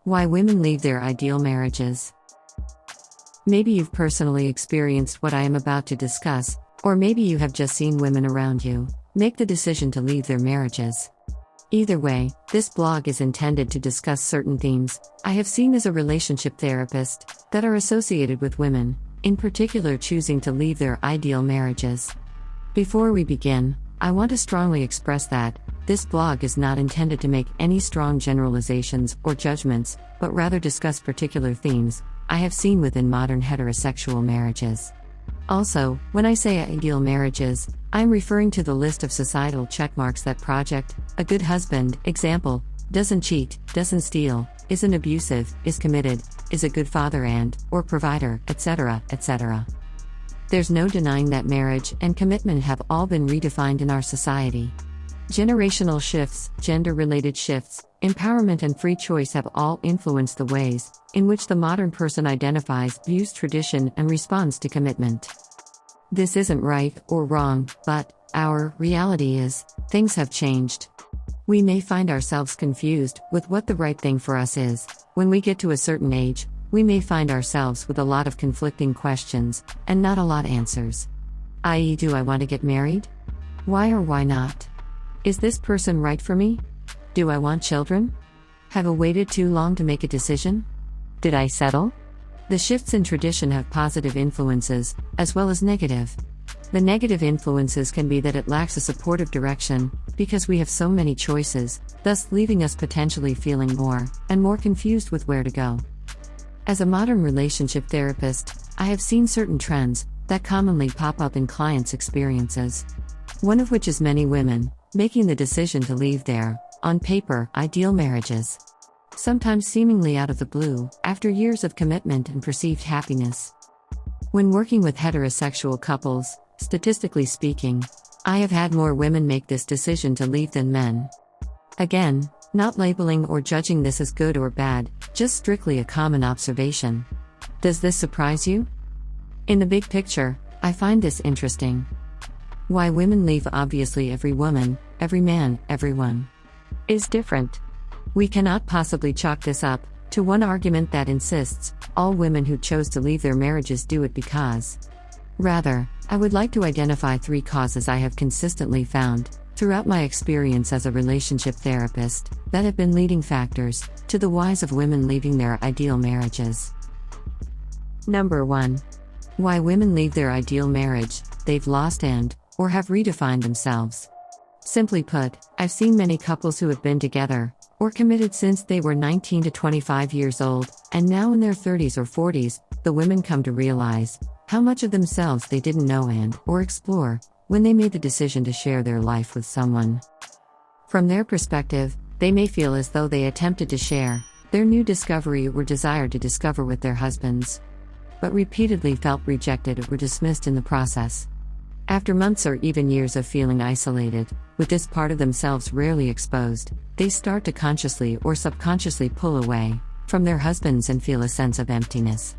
Why women leave their ideal marriages. Maybe you've personally experienced what I am about to discuss, or maybe you have just seen women around you make the decision to leave their marriages. Either way, this blog is intended to discuss certain themes I have seen as a relationship therapist that are associated with women, in particular choosing to leave their ideal marriages. Before we begin, I want to strongly express that this blog is not intended to make any strong generalizations or judgments, but rather discuss particular themes I have seen within modern heterosexual marriages. Also, when I say ideal marriages, I'm referring to the list of societal checkmarks that project a good husband, example, doesn't cheat, doesn't steal, isn't abusive, is committed, is a good father or provider, etc., etc. There's no denying that marriage and commitment have all been redefined in our society. Generational shifts, gender-related shifts, empowerment and free choice have all influenced the ways in which the modern person identifies, views tradition, and responds to commitment. This isn't right or wrong, but our reality is, things have changed. We may find ourselves confused with what the right thing for us is. When we get to a certain age, we may find ourselves with a lot of conflicting questions and not a lot answers. I.e., do I want to get married? Why or why not? Is this person right for me? Do I want children? Have I waited too long to make a decision? Did I settle? The shifts in tradition have positive influences, as well as negative. The negative influences can be that it lacks a supportive direction, because we have so many choices, thus leaving us potentially feeling more and more confused with where to go. As a modern relationship therapist, I have seen certain trends that commonly pop up in clients' experiences. One of which is many women making the decision to leave their, on paper, ideal marriages. Sometimes seemingly out of the blue, after years of commitment and perceived happiness. When working with heterosexual couples, statistically speaking, I have had more women make this decision to leave than men. Again, not labeling or judging this as good or bad, just strictly a common observation. Does this surprise you? In the big picture, I find this interesting. Why women leave. Obviously every woman, every man, everyone is different. We cannot possibly chalk this up to one argument that insists all women who chose to leave their marriages do it because. Rather, I would like to identify 3 causes I have consistently found throughout my experience as a relationship therapist that have been leading factors to the whys of women leaving their ideal marriages. Number 1. Why women leave their ideal marriage. They've lost or have redefined themselves. Simply put, I've seen many couples who have been together or committed since they were 19 to 25 years old, and now in their 30s or 40s, the women come to realize how much of themselves they didn't know or explore when they made the decision to share their life with someone. From their perspective, they may feel as though they attempted to share their new discovery or desire to discover with their husbands, but repeatedly felt rejected or dismissed in the process. After months or even years of feeling isolated, with this part of themselves rarely exposed, they start to consciously or subconsciously pull away from their husbands and feel a sense of emptiness.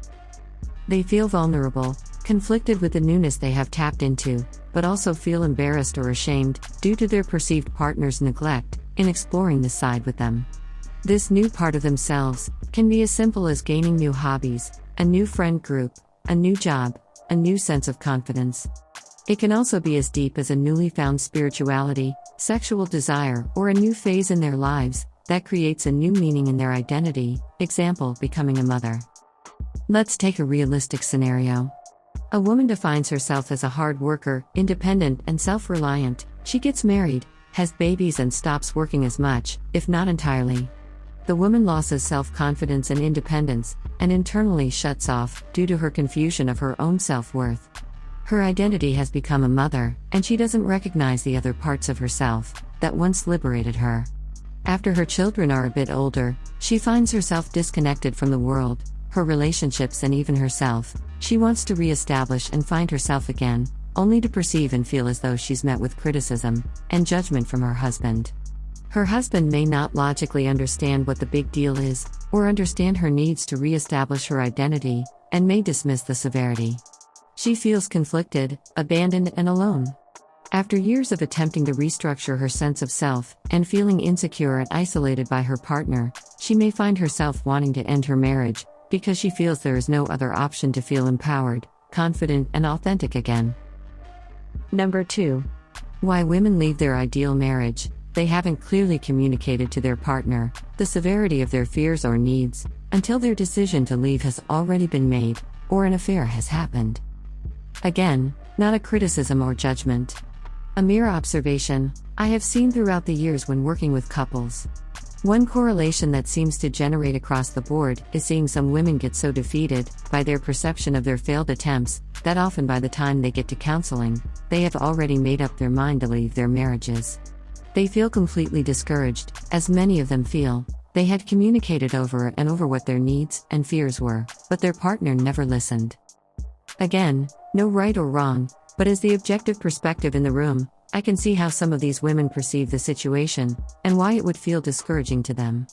They feel vulnerable, conflicted with the newness they have tapped into, but also feel embarrassed or ashamed due to their perceived partner's neglect in exploring this side with them. This new part of themselves can be as simple as gaining new hobbies, a new friend group, a new job, a new sense of confidence. It can also be as deep as a newly found spirituality, sexual desire, or a new phase in their lives that creates a new meaning in their identity, example, becoming a mother. Let's take a realistic scenario. A woman defines herself as a hard worker, independent, and self-reliant. She gets married, has babies, and stops working as much, if not entirely. The woman loses self-confidence and independence, and internally shuts off due to her confusion of her own self-worth. Her identity has become a mother, and she doesn't recognize the other parts of herself that once liberated her. After her children are a bit older, she finds herself disconnected from the world, her relationships, and even herself. She wants to re-establish and find herself again, only to perceive and feel as though she's met with criticism and judgment from her husband. Her husband may not logically understand what the big deal is, or understand her needs to re-establish her identity, and may dismiss the severity. She feels conflicted, abandoned, and alone. After years of attempting to restructure her sense of self, and feeling insecure and isolated by her partner, She may find herself wanting to end her marriage because she feels there is no other option to feel empowered, confident, and authentic again. Number 2. Why women leave their ideal marriage. They haven't clearly communicated to their partner the severity of their fears or needs until their decision to leave has already been made or an affair has happened. Again, not a criticism or judgment. A mere observation I have seen throughout the years when working with couples. One correlation that seems to generate across the board is seeing some women get so defeated by their perception of their failed attempts that often by the time they get to counseling, they have already made up their mind to leave their marriages. They feel completely discouraged, as many of them feel. They had communicated over and over what their needs and fears were, but their partner never listened. Again, no right or wrong, but as the objective perspective in the room, I can see how some of these women perceive the situation, and why it would feel discouraging to them.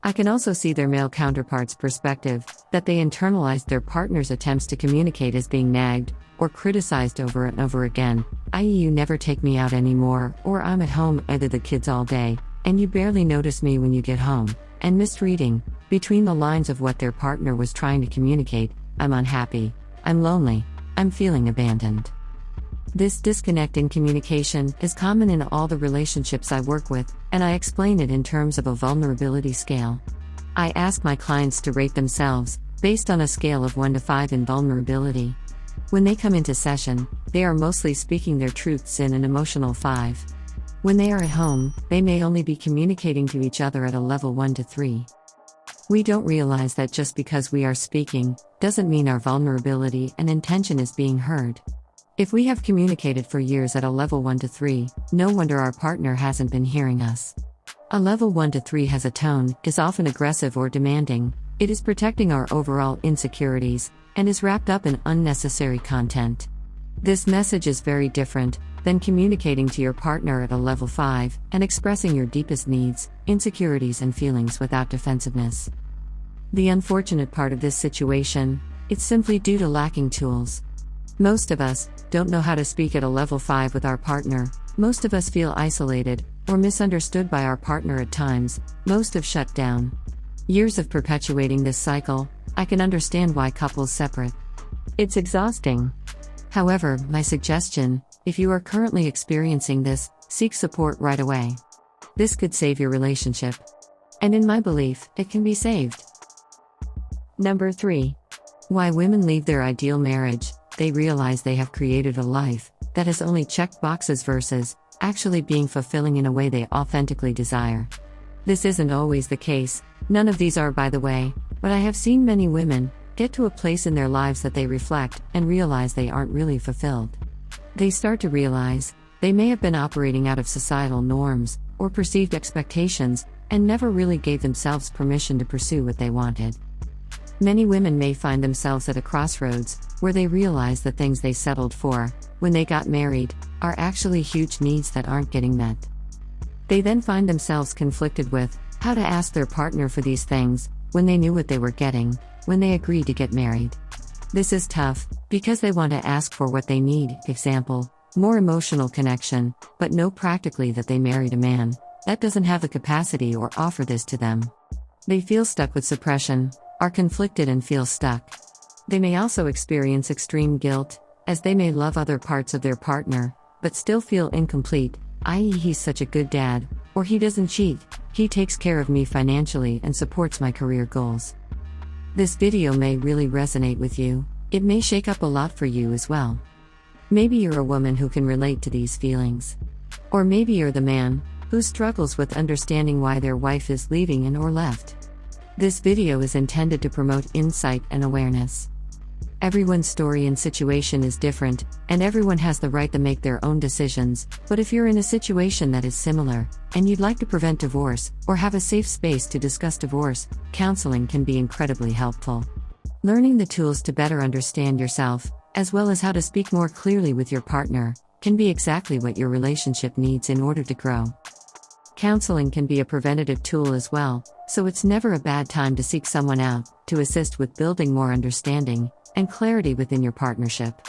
I can also see their male counterparts' perspective, that they internalized their partner's attempts to communicate as being nagged, or criticized over and over again, i.e. you never take me out anymore, or I'm at home either the kids all day, and you barely notice me when you get home, and misreading, between the lines of what their partner was trying to communicate, I'm unhappy, I'm lonely, I'm feeling abandoned. This disconnect in communication is common in all the relationships I work with, and I explain it in terms of a vulnerability scale. I ask my clients to rate themselves, based on a scale of 1 to 5 in vulnerability. When they come into session, they are mostly speaking their truths in an emotional 5. When they are at home, they may only be communicating to each other at a level 1 to 3. We don't realize that just because we are speaking, doesn't mean our vulnerability and intention is being heard. If we have communicated for years at a level 1 to 3, no wonder our partner hasn't been hearing us. A level 1 to 3 has a tone, is often aggressive or demanding, it is protecting our overall insecurities, and is wrapped up in unnecessary content. This message is very different than communicating to your partner at a level 5 and expressing your deepest needs, insecurities, and feelings without defensiveness. The unfortunate part of this situation, it's simply due to lacking tools. Most of us don't know how to speak at a level 5 with our partner. Most of us feel isolated or misunderstood by our partner at times. Most have shut down. Years of perpetuating this cycle, I can understand why couples separate. It's exhausting. However, my suggestion, if you are currently experiencing this, seek support right away. This could save your relationship. And in my belief, it can be saved. Number 3. Why women leave their ideal marriage. They realize they have created a life that has only checked boxes versus actually being fulfilling in a way they authentically desire. This isn't always the case, none of these are, by the way, but I have seen many women get to a place in their lives that they reflect and realize they aren't really fulfilled. They start to realize they may have been operating out of societal norms or perceived expectations and never really gave themselves permission to pursue what they wanted. Many women may find themselves at a crossroads where they realize the things they settled for when they got married are actually huge needs that aren't getting met. They then find themselves conflicted with how to ask their partner for these things when they knew what they were getting when they agreed to get married. This is tough because they want to ask for what they need, example, more emotional connection, but know practically that they married a man that doesn't have the capacity or offer this to them. They feel stuck with suppression, are conflicted and feel stuck. They may also experience extreme guilt, as they may love other parts of their partner, but still feel incomplete, i.e. he's such a good dad, or he doesn't cheat, he takes care of me financially and supports my career goals. This video may really resonate with you, it may shake up a lot for you as well. Maybe you're a woman who can relate to these feelings. Or maybe you're the man who struggles with understanding why their wife is leaving and or left. This video is intended to promote insight and awareness. Everyone's story and situation is different, and everyone has the right to make their own decisions, but if you're in a situation that is similar, and you'd like to prevent divorce, or have a safe space to discuss divorce, counseling can be incredibly helpful. Learning the tools to better understand yourself, as well as how to speak more clearly with your partner, can be exactly what your relationship needs in order to grow. Counseling can be a preventative tool as well, so it's never a bad time to seek someone out to assist with building more understanding and clarity within your partnership.